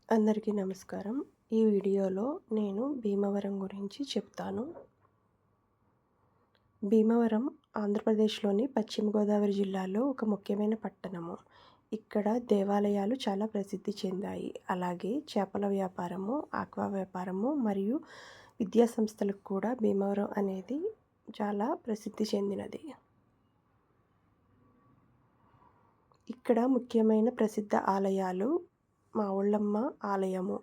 అందరికీ నమస్కారం. ఈ వీడియోలో నేను భీమవరం గురించి చెప్తాను. భీమవరం ఆంధ్రప్రదేశ్‌లోని పశ్చిమ గోదావరి జిల్లాలో ఒక ముఖ్యమైన పట్టణము. ఇక్కడ దేవాలయాలు చాలా ప్రసిద్ధి చెందాయి. అలాగే చేపల వ్యాపారము, ఆక్వా వ్యాపారము మరియు విద్యా సంస్థలకు కూడా భీమవరం అనేది చాలా ప్రసిద్ధి చెందినది. ఇక్కడ ముఖ్యమైన ప్రసిద్ధ ఆలయాలు మావుళ్ళమ్మ ఆలయము.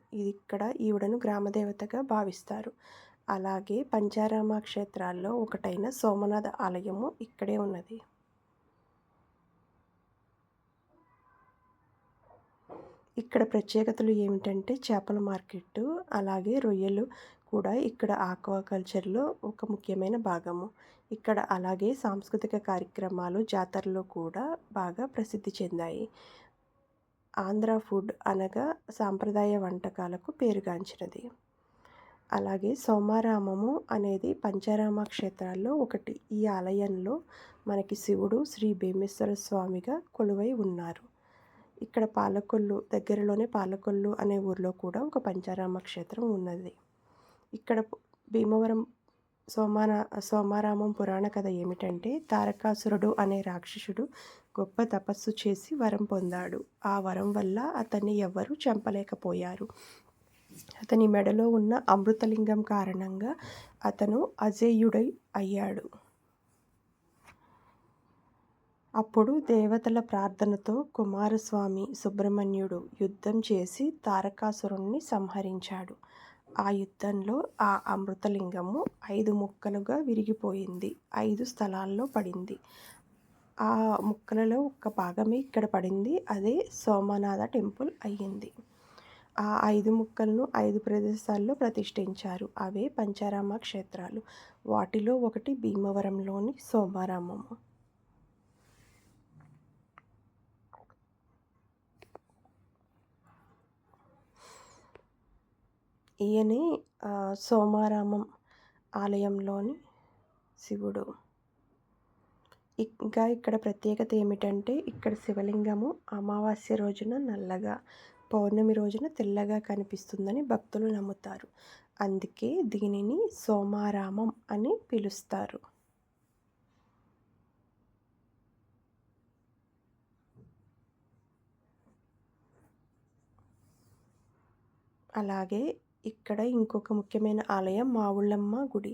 ఈవిడను గ్రామదేవతగా భావిస్తారు. అలాగే పంచారామ క్షేత్రాల్లో ఒకటైన సోమనాథ ఆలయము ఇక్కడే ఉన్నది. ఇక్కడ ప్రత్యేకతలు ఏమిటంటే చేపల మార్కెట్టు, అలాగే రొయ్యలు కూడా ఇక్కడ ఆక్వాకల్చర్‌లో ఒక ముఖ్యమైన భాగము. ఇక్కడ అలాగే సాంస్కృతిక కార్యక్రమాలు, జాతరలు కూడా బాగా ప్రసిద్ధి చెందాయి. ఆంధ్ర ఫుడ్ అనగా సాంప్రదాయ వంటకాలకు పేరుగాంచినది. అలాగే సోమారామము అనేది పంచారామ క్షేత్రాల్లో ఒకటి. ఈ ఆలయంలో మనకి శివుడు శ్రీ భీమేశ్వర స్వామిగా కొలువై ఉన్నారు. ఇక్కడ దగ్గరలోనే పాలకొల్లు అనే ఊర్లో కూడా ఒక పంచారామ క్షేత్రం ఉన్నది. ఇక్కడ భీమవరం సోమారామం పురాణ కథ ఏమిటంటే, తారకాసురుడు అనే రాక్షసుడు గొప్ప తపస్సు చేసి వరం పొందాడు. ఆ వరం వల్ల అతన్ని ఎవ్వరూ చంపలేకపోయారు. అతని మెడలో ఉన్న అమృతలింగం కారణంగా అతను అజేయుడై అయ్యాడు. అప్పుడు దేవతల ప్రార్థనతో కుమారస్వామి సుబ్రహ్మణ్యుడు యుద్ధం చేసి తారకాసురుణ్ణి సంహరించాడు. ఆ యుద్ధంలో ఆ అమృతలింగము 5 ముక్కలుగా విరిగిపోయింది. 5 స్థలాల్లో పడింది. ఆ ముక్కలలో ఒక భాగమే ఇక్కడ పడింది. అదే సోమనాథ టెంపుల్ అయ్యింది. ఆ 5 ముక్కలను 5 ప్రదేశాల్లో ప్రతిష్ఠించారు. అవే పంచారామ క్షేత్రాలు. వాటిలో ఒకటి భీమవరంలోని సోమారామము. ఈయనే సోమారామం ఆలయంలోని శివుడు. ఇంకా ఇక్కడ ప్రత్యేకత ఏమిటంటే, ఇక్కడ శివలింగము అమావాస్య రోజున నల్లగా, పౌర్ణమి రోజున తెల్లగా కనిపిస్తుందని భక్తులు నమ్ముతారు. అందుకే దీనిని సోమారామం అని పిలుస్తారు. అలాగే ఇక్కడ ఇంకొక ముఖ్యమైన ఆలయం మావుళ్ళమ్మ గుడి.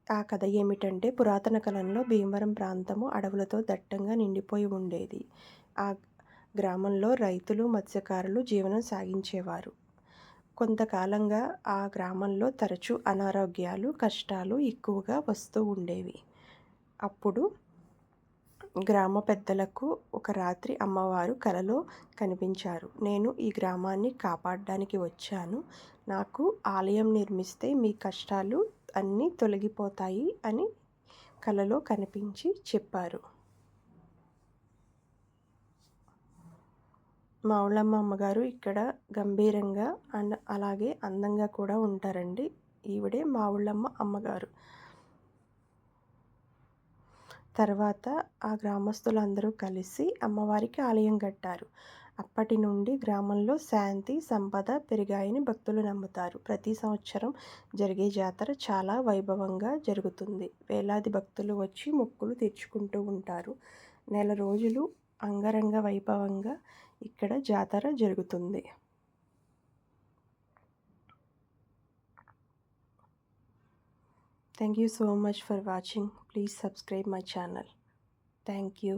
ఆ కథ ఏమిటంటే, పురాతన కాలంలో భీమవరం ప్రాంతము అడవులతో దట్టంగా నిండిపోయి ఉండేది. ఆ గ్రామంలో రైతులు, మత్స్యకారులు జీవనం సాగించేవారు. కొంతకాలంగా ఆ గ్రామంలో తరచూ అనారోగ్యాలు, కష్టాలు ఎక్కువగా వస్తూ ఉండేవి. అప్పుడు గ్రామ పెద్దలకు ఒక రాత్రి అమ్మవారు కలలో కనిపించారు. నేను ఈ గ్రామాన్ని కాపాడడానికి వచ్చాను. నాకు ఆలయం నిర్మిస్తే మీ కష్టాలు అన్నీ తొలగిపోతాయి అని కలలో కనిపించి చెప్పారు. మావుళ్ళమ్మ అమ్మగారు ఇక్కడ గంభీరంగా అలాగే అందంగా కూడా ఉంటారండి. ఈవిడే మావుళ్ళమ్మ అమ్మగారు. తర్వాత ఆ గ్రామస్తులందరూ కలిసి అమ్మవారికి ఆలయం కట్టారు. అప్పటి నుండి గ్రామంలో శాంతి, సంపద పెరిగాయని భక్తులు నమ్ముతారు. ప్రతి సంవత్సరం జరిగే జాతర చాలా వైభవంగా జరుగుతుంది. వేలాది భక్తులు వచ్చి మొక్కులు తీర్చుకుంటూ ఉంటారు. నెల రోజులు అంగరంగ వైభవంగా ఇక్కడ జాతర జరుగుతుంది. Thank you so much for watching. Please subscribe my channel. Thank you.